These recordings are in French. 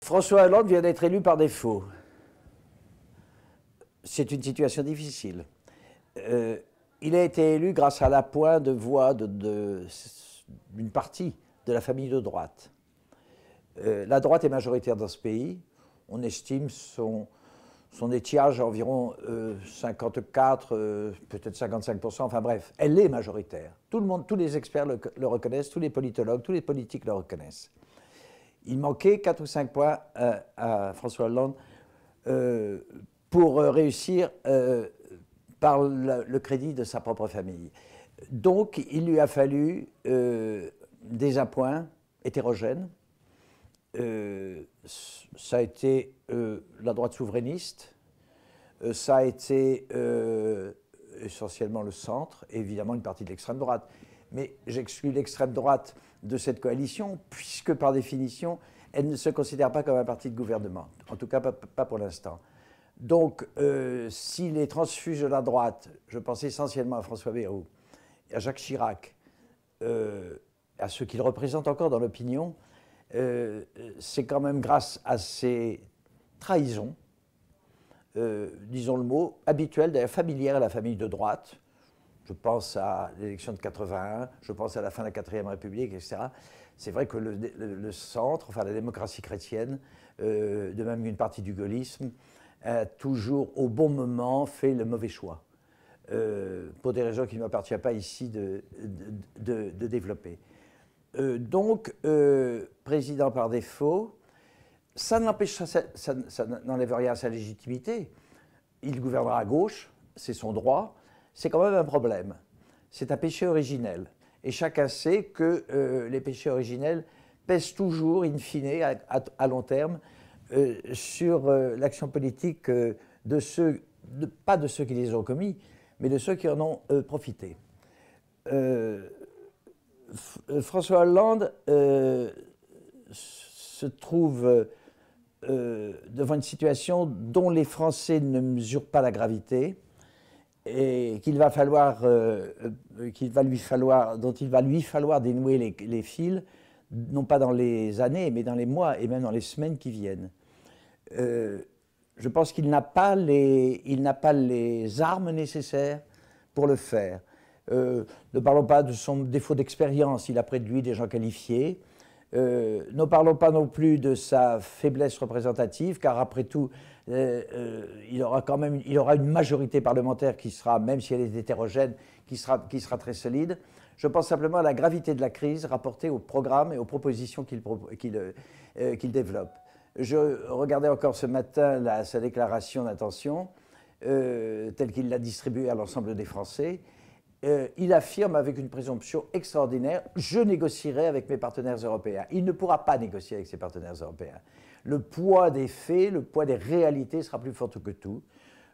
François Hollande vient d'être élu par défaut. C'est une situation difficile. Il a été élu grâce à l'appoint de voix d'une partie de la famille de droite. La droite est majoritaire dans ce pays. On estime son étiage à environ 54, peut-être 55%, enfin bref, elle est majoritaire. Tout le monde, tous les experts le reconnaissent, tous les politologues, tous les politiques le reconnaissent. Il manquait 4 ou 5 points à François Hollande pour réussir par le crédit de sa propre famille. Donc, il lui a fallu des appoints hétérogènes. Ça a été la droite souverainiste, ça a été essentiellement le centre, et évidemment une partie de l'extrême droite. Mais j'exclus l'extrême droite de cette coalition, puisque par définition, elle ne se considère pas comme un parti de gouvernement, en tout cas pas pour l'instant. Donc, si les transfuges de la droite, je pense essentiellement à François Bayrou, à Jacques Chirac, à ceux qu'il représente encore dans l'opinion, c'est quand même grâce à ces trahisons, disons le mot, habituelles, d'ailleurs familières à la famille de droite. Je pense à l'élection de 81, je pense à la fin de la 4e République, etc. C'est vrai que le centre, enfin la démocratie chrétienne, de même une partie du gaullisme, a toujours au bon moment fait le mauvais choix, pour des raisons qu'il ne m'appartient pas ici de développer. Donc, président par défaut, ça n'enlève rien à sa légitimité. Il gouvernera à gauche, c'est son droit. C'est quand même un problème. C'est un péché originel. Et chacun sait que les péchés originels pèsent toujours, in fine, à long terme, sur l'action politique de ceux, pas de ceux qui les ont commis, mais de ceux qui en ont profité. François Hollande se trouve devant une situation dont les Français ne mesurent pas la gravité et dont il va lui falloir dénouer les fils, non pas dans les années, mais dans les mois et même dans les semaines qui viennent. Je pense qu'il n'a pas les armes nécessaires pour le faire. Ne parlons pas de son défaut d'expérience, il a près de lui des gens qualifiés. Ne parlons pas non plus de sa faiblesse représentative, car après tout, il aura une majorité parlementaire qui sera, même si elle est hétérogène, qui sera très solide. Je pense simplement à la gravité de la crise rapportée au programme et aux propositions qu'il développe. Je regardais encore ce matin sa déclaration d'intention, telle qu'il l'a distribuée à l'ensemble des Français. Il affirme avec une présomption extraordinaire « je négocierai avec mes partenaires européens ». Il ne pourra pas négocier avec ses partenaires européens. Le poids des faits, le poids des réalités sera plus fort que tout.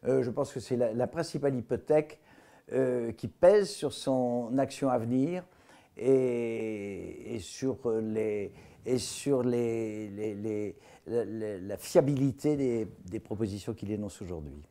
Je pense que c'est la principale hypothèque qui pèse sur son action à venir et sur la fiabilité des propositions qu'il énonce aujourd'hui.